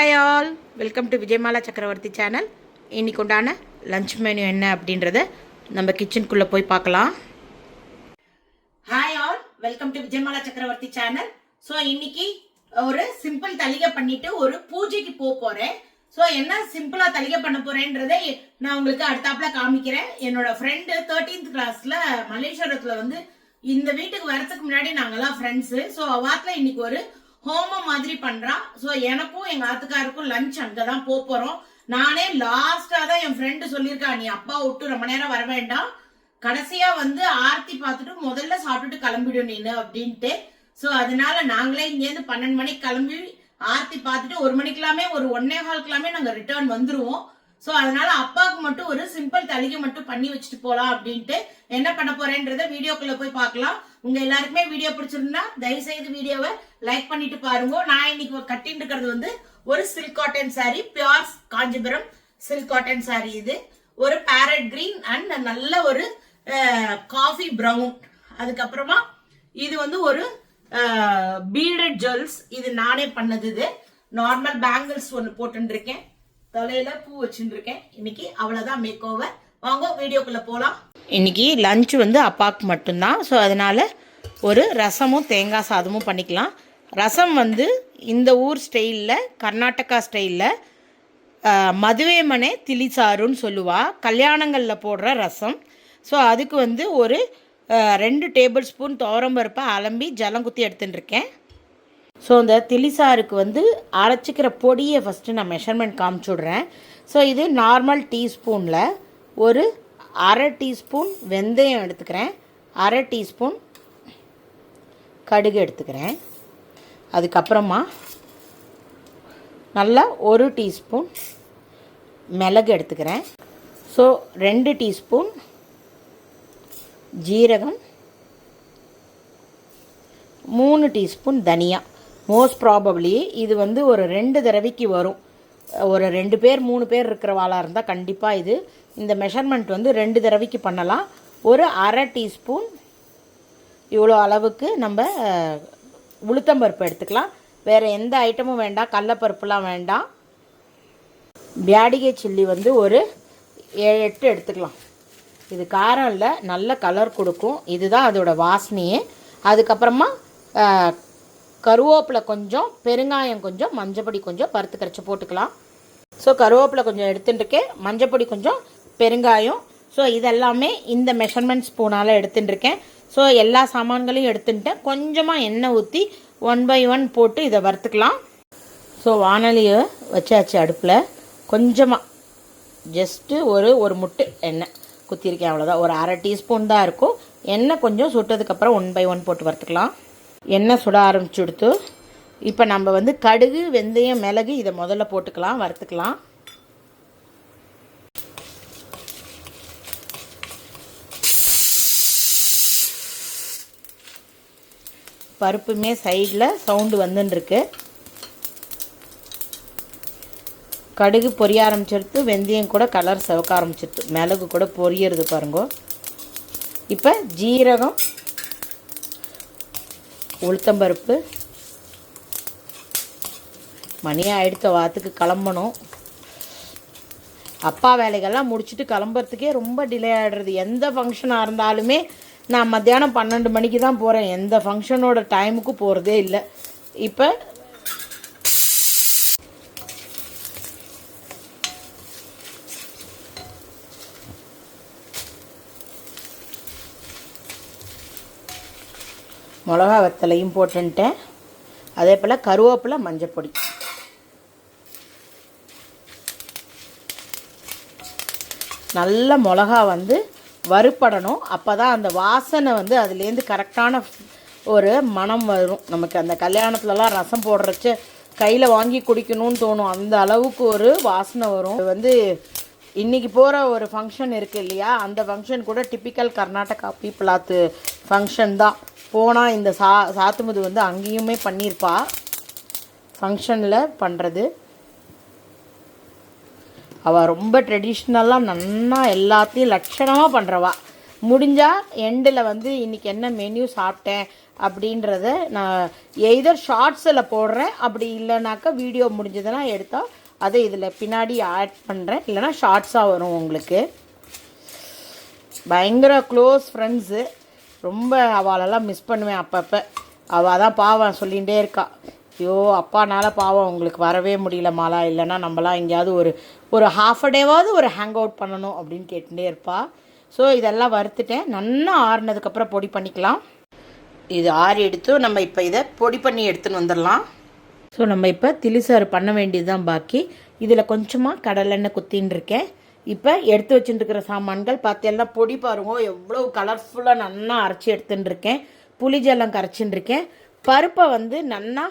Hi all, welcome to Vijayamala சக்கரவர்த்தி channel. இன்றைக்கு உண்டான லஞ்ச் மெனு என்ன அப்படின்றத நம்ம கிச்சனுக்குள்ளே போய் பார்க்கலாம். Hi all, welcome to Vijayamala சக்கரவர்த்தி சேனல். ஸோ இன்னைக்கு ஒரு சிம்பிள் தளிகை பண்ணிட்டு ஒரு பூஜைக்கு போகிறேன். ஸோ என்ன சிம்பிளாக தளிகை பண்ண போகிறேன்றதை நான் உங்களுக்கு அடுத்தாப்புல காமிக்கிறேன். என்னோட ஃப்ரெண்டு 13th கிளாஸில் மலேசியாவில் வந்து இந்த வீட்டுக்கு வரதுக்கு முன்னாடி நாங்கெல்லாம் ஃப்ரெண்ட்ஸு. ஸோ அவாத்தில் இன்னைக்கு ஒரு ஹோமம் மாதிரி பண்றான். ஸோ எனக்கும் எங்க ஆத்துக்காருக்கும் லஞ்ச் அங்கதான் போறோம். நானே லாஸ்டா தான் என் ஃப்ரெண்டு சொல்லியிருக்கா, நீ அப்பா விட்டு ரொம்ப நேரம் வர வேண்டாம், கடைசியா வந்து ஆர்த்தி பார்த்துட்டு முதல்ல சாப்பிட்டுட்டு கிளம்பிடும் நீனு அப்படின்ட்டு. ஸோ அதனால நாங்களே இங்கேருந்து 12 மணிக்கு கிளம்பி ஆர்த்தி பார்த்துட்டு 1 மணிக்கெல்லாமே ஒரு 1:15 நாங்க ரிட்டர்ன் வந்துருவோம். ஸோ அதனால அப்பாவுக்கு மட்டும் ஒரு சிம்பிள் தளிகை மட்டும் பண்ணி வச்சுட்டு போலாம் அப்படின்ட்டு என்ன பண்ண போறேன்றத வீடியோக்குள்ள போய் பார்க்கலாம். உங்க எல்லாருக்குமே வீடியோ பிடிச்சிருந்தா தயவு செய்து வீடியோவை லைக் பண்ணிட்டு பாருங்க. நான் இன்னைக்கு கட்டிட்டு இருக்கிறது வந்து ஒரு silk cotton sorry, pure Kanchipuram silk cotton sorry. இது ஒரு பேரட் கிரீன் அண்ட் நல்ல ஒரு காஃபி பிரவுன். அதுக்கப்புறமா இது வந்து ஒரு பீடட் ஜுவல்ஸ், இது நானே பண்ணது. இது நார்மல் பேங்கிள்ஸ் ஒன்று போட்டு இருக்கேன், தலையில பூ வச்சுட்டு இருக்கேன். இன்னைக்கு அவ்வளவுதான் மேக் ஓவர். வாங்க வீடியோக்குள்ள போலாம். இன்னைக்கு லஞ்ச் வந்து அப்பாவுக்கு மட்டும்தான். ஸோ அதனால ஒரு ரசமும் தேங்காய் சாதமும் பண்ணிக்கலாம். ரசம் வந்து இந்த ஊர் ஸ்டைலில், கர்நாடகா ஸ்டைலில் மதுவே மனே திளிசாருன்னு சொல்லுவா, கல்யாணங்களில் போடுற ரசம். ஸோ அதுக்கு வந்து ஒரு 2 டேபிள் ஸ்பூன் துவரம்பருப்பை அலம்பி ஜலம் குத்தி எடுத்துட்டு இருக்கேன். ஸோ இந்த திளிசாருக்கு வந்து அரைச்சிக்கிற பொடியை ஃபஸ்ட்டு நான் மெஷர்மெண்ட் காமிச்சு விட்றேன். ஸோ இது நார்மல் டீஸ்பூனில் ஒரு 1/2 டீஸ்பூன் வெந்தயம் எடுத்துக்கிறேன், 1/2 டீஸ்பூன் கடுகு எடுத்துக்கிறேன். அதுக்கப்புறமா நல்லா 1 டீஸ்பூன் மிளகு எடுத்துக்கிறேன். ஸோ 2 டீஸ்பூன் ஜீரகம், 3 டீஸ்பூன் தனியா. மோஸ்ட் ப்ராபப்ளி இது வந்து ஒரு 2 தடவைக்கு வரும். ஒரு 2 பேர் 3 பேர் இருக்கிறவாளாக இருந்தால் கண்டிப்பாக இந்த மெஷர்மெண்ட் வந்து 2 தடவைக்கு பண்ணலாம். ஒரு 1/2 டீஸ்பூன் இவ்வளோ அளவுக்கு நம்ம உளுத்தம்பருப்பு எடுத்துக்கலாம். வேறு எந்த ஐட்டமும் வேண்டாம், கடலப்பருப்புலாம் வேண்டாம். பியாடிகை சில்லி வந்து ஒரு 7-8 எடுத்துக்கலாம். இது காரம் இல்லை, நல்ல கலர் கொடுக்கும், இதுதான் அதோட வாசனையே. அதுக்கப்புறமா கருவேப்பிலை கொஞ்சம், பெருங்காயம் கொஞ்சம், மஞ்சப்பொடி கொஞ்சம் பருத்து கரைச்சி போட்டுக்கலாம். ஸோ கருவேப்பிலை கொஞ்சம் எடுத்துட்டுருக்கேன், மஞ்சப்பொடி கொஞ்சம், பெருங்காயம். ஸோ இதெல்லாமே இந்த மெஷர்மெண்ட் ஸ்பூனால் எடுத்துட்டுருக்கேன். ஸோ எல்லா சாமான்களையும் எடுத்துட்டேன். கொஞ்சமாக எண்ணெய் ஊற்றி 1 by 1 போட்டு இதை வறுத்துக்கலாம். ஸோ வானலியை வச்சாச்சு அடுப்பில். கொஞ்சமாக ஜஸ்ட்டு ஒரு முட்டை எண்ணெய் குத்திருக்கேன், அவ்வளோதான். ஒரு 1/2 டீஸ்பூன் தான் இருக்கும். எண்ணெய் கொஞ்சம் சுட்டதுக்கப்புறம் 1 by 1 போட்டு வறுத்துக்கலாம். எண்ணெய் சுட ஆரம்பிச்சுடுத்து. இப்போ நம்ம வந்து கடுகு, வெந்தயம், மிளகு இதை முதல்ல போட்டுக்கலாம், வறுத்துக்கலாம். பருப்புமே சைடில் சவுண்டு வந்துருக்கு. கடுகு பொரிய ஆரம்பிச்சிருத்து, வெந்தயம் கூட கலர் சிவக்க ஆரம்பிச்சிருத்து, மிளகு கூட பொரியறது பாருங்க. இப்போ ஜீரகம், உளுத்தம்பருப்பு, மணியாக எடுத்த வாரத்துக்கு கிளம்பணும். அப்பா வேலைகள்லாம் முடிச்சுட்டு கிளம்புறதுக்கே ரொம்ப டிலே ஆகிடுறது. எந்த ஃபங்க்ஷனாக இருந்தாலுமே நான் மத்தியானம் 12 மணிக்கு தான் போகிறேன், எந்த ஃபங்க்ஷனோட டைமுக்கு போகிறதே இல்லை. இப்போ மிளகா வத்தலையும் போட்டுன்ட்டேன். அதே போல் கருவேப்பிலை, மஞ்சப்பொடி. நல்ல மிளகா வந்து வறுப்படணும், அப்போ தான் அந்த வாசனை வந்து அதுலேருந்து கரெக்டான ஒரு மனம் வரும். நமக்கு அந்த கல்யாணத்துலலாம் ரசம் போடுறச்சு கையில் வாங்கி குடிக்கணும்னு தோணும், அந்த அளவுக்கு ஒரு வாசனை வரும். அது வந்து இன்றைக்கி போகிற ஒரு ஃபங்க்ஷன் இருக்குது இல்லையா, அந்த ஃபங்க்ஷன் கூட டிப்பிக்கல் கர்நாடகா பீப்புளாத்து ஃபங்க்ஷன் தான். போனால் இந்த சாத்துமுது வந்து அங்கேயுமே பண்ணியிருப்பா, ஃபங்க்ஷனில் பண்ணுறது. அவள் ரொம்ப ட்ரெடிஷ்னலாக நன்னா எல்லாத்தையும் லட்சணமாக பண்ணுறவா. முடிஞ்சால் எண்டில் வந்து இன்றைக்கி என்ன மெனு சாப்பிட்டேன் அப்படின்றத நான் எய்தர் ஷார்ட்ஸில் போடுறேன், அப்படி இல்லைனாக்கா வீடியோ முடிஞ்சதுன்னா எடுத்தால் அதை இதில் பின்னாடி ஆட் பண்ணுறேன், இல்லைனா ஷார்ட்ஸாக வரும் உங்களுக்கு. பயங்கர க்ளோஸ் ஃப்ரெண்ட்ஸு, ரொம்ப அவளெல்லாம் மிஸ் பண்ணுவேன் அப்பப்போ. அவள் தான் பாவம் சொல்லிகிட்டே இருக்கா, ஐயோ அப்பானால பாவம் உங்களுக்கு வரவே முடியல மாலா, இல்லைனா நம்மளாம் எங்கேயாவது ஒரு ஹாஃப் அ டேவாவது ஒரு ஹேங் அவுட் பண்ணணும் அப்படின்னு கேட்டுகிட்டே இருப்பாள். ஸோ இதெல்லாம் வறுத்துட்டேன், நல்லா ஆறுனதுக்கப்புறம் பொடி பண்ணிக்கலாம். இது ஆறி எடுத்து நம்ம இப்போ இதை பொடி பண்ணி எடுத்துன்னு வந்துடலாம். ஸோ நம்ம இப்போ திளிசாறு பண்ண வேண்டியது தான் பாக்கி. இதில் கொஞ்சமாக கடலெண்ணெய் குத்தின்னு இருக்கேன். இப்போ எடுத்து வச்சுட்டுருக்கிற சாமான்கள் பார்த்தீங்கன்னா பொடி பாருங்க எவ்வளோ கலர்ஃபுல்லாக நல்லா அரைச்சி எடுத்துன்னு இருக்கேன். புளிஜெல்லாம் கரைச்சின்னு இருக்கேன். பருப்பை வந்து நல்லா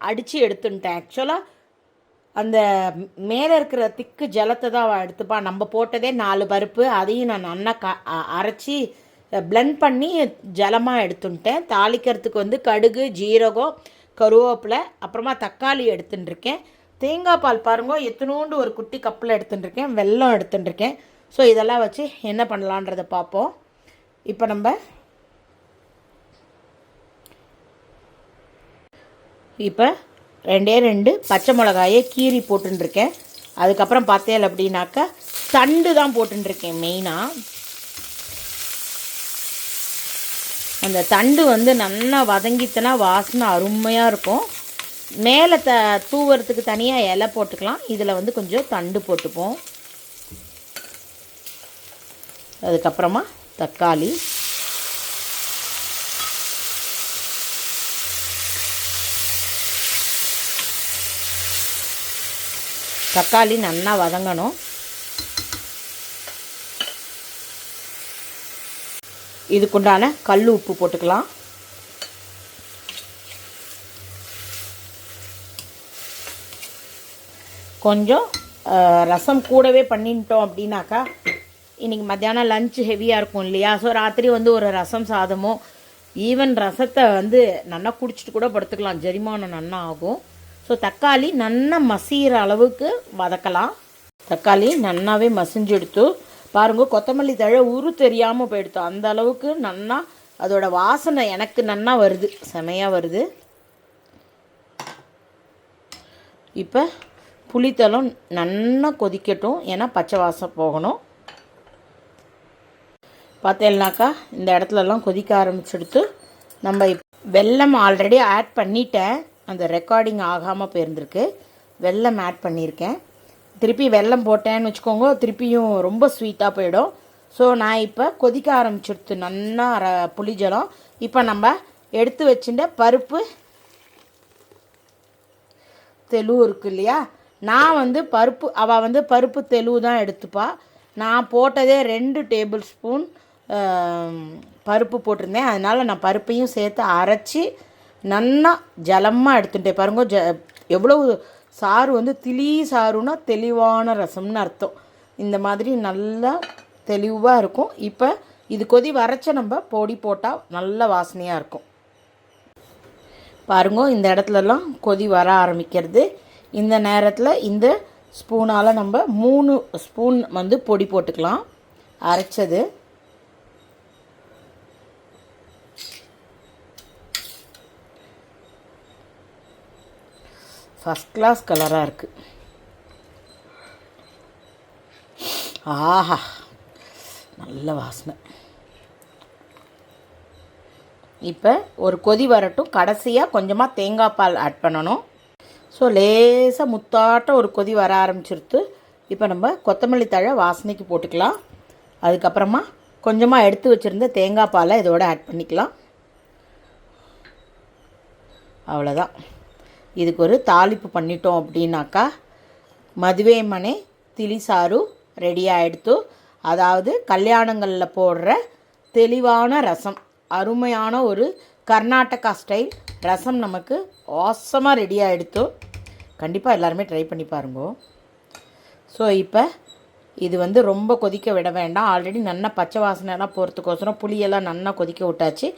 அடித்து எடுத்துட்டேன். ஆக்சுவலாக அந்த மேலே இருக்கிற திக்கு ஜலத்தை தான் எடுத்துப்பா. நம்ம போட்டதே 4 பருப்பு, அதையும் நான் நல்லா அரைச்சி பிளெண்ட் பண்ணி ஜலமாக எடுத்துட்டேன். தாளிக்கிறதுக்கு வந்து கடுகு, ஜீரகம், கருவேப்பிலை, அப்புறமா தக்காளி எடுத்துட்டுருக்கேன். தேங்காய் பால் பாருங்க எத்தனோண்டு ஒரு குட்டி கப்பில் எடுத்துட்டுருக்கேன். வெல்லம் எடுத்துட்டுருக்கேன். ஸோ இதெல்லாம் வச்சு என்ன பண்ணலான்றதை பார்ப்போம். இப்போ நம்ம இப்போ 2 பச்சை மிளகாயை கீரி போட்டுருக்கேன். அதுக்கப்புறம் பார்த்தேன் அப்படின்னாக்கா தண்டு தான் போட்டுருக்கேன். மெயினாக அந்த தண்டு வந்து நல்லா வதங்கித்தனா வாசனை அருமையாக இருக்கும். மேலே தூவுறதுக்கு தனியாக இலை போட்டுக்கலாம். இதில் வந்து கொஞ்சம் தண்டு போட்டுப்போம். அதுக்கப்புறமா தக்காளி, தக்காளி நல்லா வதங்கணும். இதுக்குண்டான கல் உப்பு போட்டுக்கலாம். கொஞ்சம் ரசம் கூடவே பண்ணிட்டோம் அப்படின்னாக்கா இன்றைக்கி மத்தியானம் லஞ்சு ஹெவியாக இருக்கும் இல்லையா. ஸோ ராத்திரி வந்து ஒரு ரசம் சாதமோ, ஈவன் ரசத்தை வந்து நல்லா குடிச்சிட்டு கூட படுத்துக்கலாம், ஜெரிமானம் நல்லா ஆகும். ஸோ தக்காளி நல்லா மசிகிற அளவுக்கு வதக்கலாம். தக்காளி நல்லாவே மசிஞ்சு எடுத்து பாருங்க, கொத்தமல்லி தழை உரு தெரியாமல் போயிடுத்து. அந்த அளவுக்கு நல்லா அதோட வாசனை எனக்கு நல்லா வருது, செமையாக வருது. இப்போ புளித்தலம் நல்லா கொதிக்கட்டும், ஏன்னா பச்சை வாசம் போகணும். பார்த்தேன்னாக்கா இந்த இடத்துலலாம் கொதிக்க ஆரம்பிச்சுடுத்து. நம்ம வெல்லம் ஆல்ரெடி ஆட் பண்ணிட்டேன், அந்த ரெக்கார்டிங் ஆகாமல் போயிருந்துருக்கு. வெல்லம் ஆட் பண்ணியிருக்கேன். திருப்பி வெல்லம் போட்டேன்னு வச்சுக்கோங்க, திருப்பியும் ரொம்ப ஸ்வீட்டாக போயிடும். ஸோ நான் இப்போ கொதிக்க ஆரம்பிச்சுடுத்து நல்லா புளிஜலம். இப்போ நம்ம எடுத்து வச்சுட்ட பருப்பு தெளு இருக்கு இல்லையா, நான் வந்து பருப்பு, அவள் வந்து பருப்பு தெளு தான் எடுத்துப்பா. நான் போட்டதே 2 டேபிள் ஸ்பூன் பருப்பு போட்டிருந்தேன். அதனால் நான் பருப்பையும் சேர்த்து அரைச்சி நல்லா ஜலமாக எடுத்துட்டேன். பாருங்க எவ்வளோ சாறு வந்து சாறுனா தெளிவான ரசம்னு அர்த்தம். இந்த மாதிரி நல்லா தெளிவாக இருக்கும். இப்போ இது கொதி வரைச்ச நம்ம பொடி போட்டால் நல்ல வாசனையாக இருக்கும். பாருங்க இந்த இடத்துலலாம் கொதி வர ஆரம்பிக்கிறது. இந்த நேரத்தில் இந்த ஸ்பூனால் நம்ம 3 ஸ்பூன் வந்து பொடி போட்டுக்கலாம், அரைச்சது. ஃபஸ்ட் கிளாஸ் கலராக இருக்குது. ஆஹா, நல்ல வாசனை. இப்போ ஒரு கொதி வரட்டும். கடைசியாக கொஞ்சமாக தேங்காய் பால் ஆட் பண்ணணும். ஸோ லேசாக முத்தாட்டம் ஒரு கொதி வர ஆரம்பிச்சிருத்து. இப்போ நம்ம கொத்தமல்லி தழை வாசனைக்கு போட்டுக்கலாம். அதுக்கப்புறமா கொஞ்சமாக எடுத்து வச்சுருந்த தேங்காய் பாலை இதோட ஆட் பண்ணிக்கலாம். அவ்வளோதான். இதுக்கு ஒரு தாளிப்பு பண்ணிட்டோம் அப்படின்னாக்கா மதுவே மனே திளிசாறு ரெடி ஆகிடுத்து. அதாவது கல்யாணங்களில் போடுற தெளிவான ரசம், அருமையான ஒரு கர்நாடகா ஸ்டைல் ரசம் நமக்கு ஆசமாக ரெடி ஆகிடுத்து. கண்டிப்பாக எல்லாருமே ட்ரை பண்ணி பாருங்க. ஸோ இப்போ இது வந்து ரொம்ப கொதிக்க விட வேண்டாம். ஆல்ரெடி நல்லா பச்சை வாசனைலாம் போகிறதுக்கோசரம் புளியெல்லாம் நல்லா கொதிக்க விட்டாச்சு.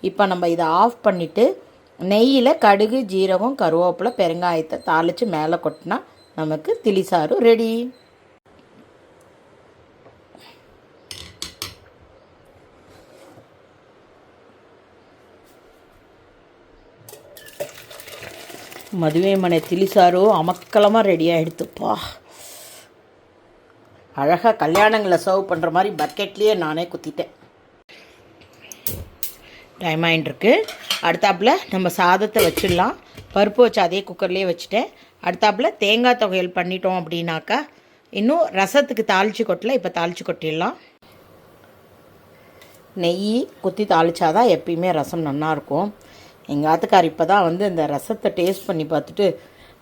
இப்போ நம்ம இதை ஆஃப் பண்ணிவிட்டு நெய்யில் கடுகு, ஜீரகம், கருவேப்பிலை, பெருங்காயத்தை தாளித்து மேலே கொட்டினா நமக்கு திளிசாறு ரெடி. மதுவை மனை ತಿಳಿಸಾರು அமக்கலமாக ரெடி ஆகிடுத்துப்பா. அழகாக கல்யாணங்களில் சர்வ் பண்ணுற மாதிரி பக்கெட்லேயே நானே குத்திட்டேன். டைம் ஆகிட்டுருக்கு. அடுத்தாப்பில் நம்ம சாதத்தை வச்சிடலாம். பருப்பு வச்சு அதே குக்கர்லேயே வச்சுட்டேன். அடுத்தாப்பில் தேங்காய் துவையல் பண்ணிட்டோம் அப்படின்னாக்கா இன்னும் ரசத்துக்கு தாளித்து கொட்டல, இப்போ தாளித்து கொட்டிடலாம். நெய் குத்தி தாளித்தாதான் எப்பயுமே ரசம் நல்லாயிருக்கும். எங்கள் ஆத்துக்கார் இப்போ தான் வந்து இந்த ரசத்தை டேஸ்ட் பண்ணி பார்த்துட்டு,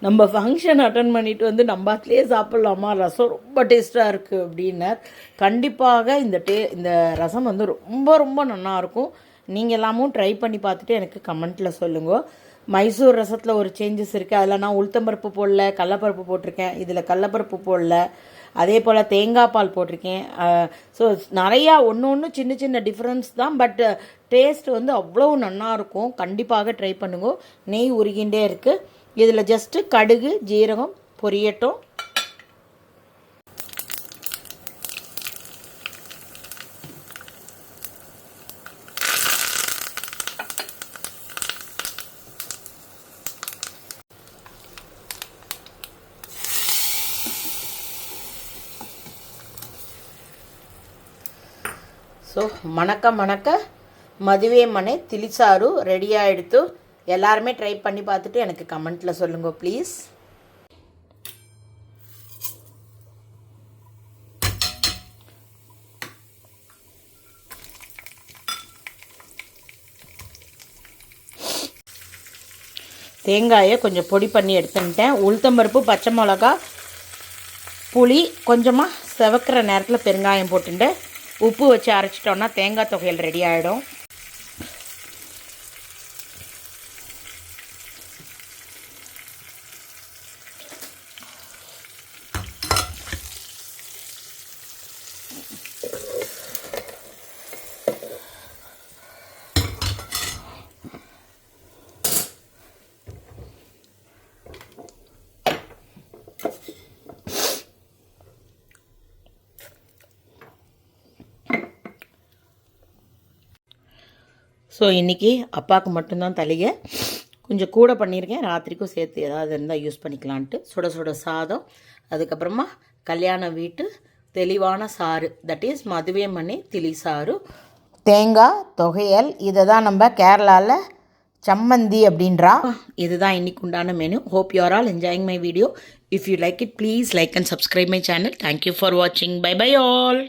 நம்ம ஃபங்க்ஷன் அட்டன் பண்ணிவிட்டு வந்து நம்ம ஆத்துலேயே சாப்பிட்லாமா, ரசம் ரொம்ப டேஸ்ட்டாக இருக்குது அப்படின்னார். கண்டிப்பாக இந்த ரசம் வந்து ரொம்ப ரொம்ப நல்லாயிருக்கும். நீங்கள் எல்லாமும் ட்ரை பண்ணி பார்த்துட்டு எனக்கு கமெண்ட்டில் சொல்லுங்க. மைசூர் ரசத்தில் ஒரு சேஞ்சஸ் இருக்குது. அதில் நான் உளுத்தம்பருப்பு போடல, கடலப்பருப்பு போட்டிருக்கேன். இதில் கடலப்பருப்பு போடல. அதே போல் தேங்காய் பால் போட்டிருக்கேன். ஸோ நிறையா ஒன்று சின்ன சின்ன டிஃப்ரென்ஸ் தான். பட் டேஸ்ட் வந்து அவ்வளோ நல்லாயிருக்கும். கண்டிப்பாக ட்ரை பண்ணுங்க. நெய் உருகின்றே இருக்குது. இதில் ஜஸ்ட்டு கடுகு ஜீரகம் பொரியட்டும். ஸோ மணக்க மதுவே மனை ತಿಳಿಸಾರು ரெடி ஆகிடுத்து. எல்லாருமே ட்ரை பண்ணி பார்த்துட்டு எனக்கு கமெண்ட்டில் சொல்லுங்க ப்ளீஸ். தேங்காயை கொஞ்சம் பொடி பண்ணி எடுத்துக்கிட்டேன். உளுத்தம்பருப்பு, பச்சை மிளகா, புளி, கொஞ்சமாக செவக்கிற நேரத்தில் பெருங்காயம் போட்டுட்டு உப்பு வச்சு அரைச்சிட்டோன்னா தேங்காய் துவையல் ரெடி ஆகிடும். ஸோ இன்றைக்கி அப்பாவுக்கு மட்டும்தான் தலிகை. கொஞ்சம் கூட பண்ணியிருக்கேன். ராத்திரிக்கும் சேர்த்து ஏதாவது இருந்தால் யூஸ் பண்ணிக்கலான்ட்டு. சுட சுட சாதம், அதுக்கப்புறமா கல்யாண வீட்டு தெளிவான சாறு, தட் இஸ் மதுவே மனை ತಿಳಿಸಾರು, தேங்காய் துவையல். இதை தான் நம்ம கேரளாவில் சம்மந்தி அப்படின்றா. இதுதான் இன்னைக்கு உண்டான menu. Hope you are all enjoying my video. If you like it please like and subscribe my channel. Thank you for வாட்சிங். Bye bye all.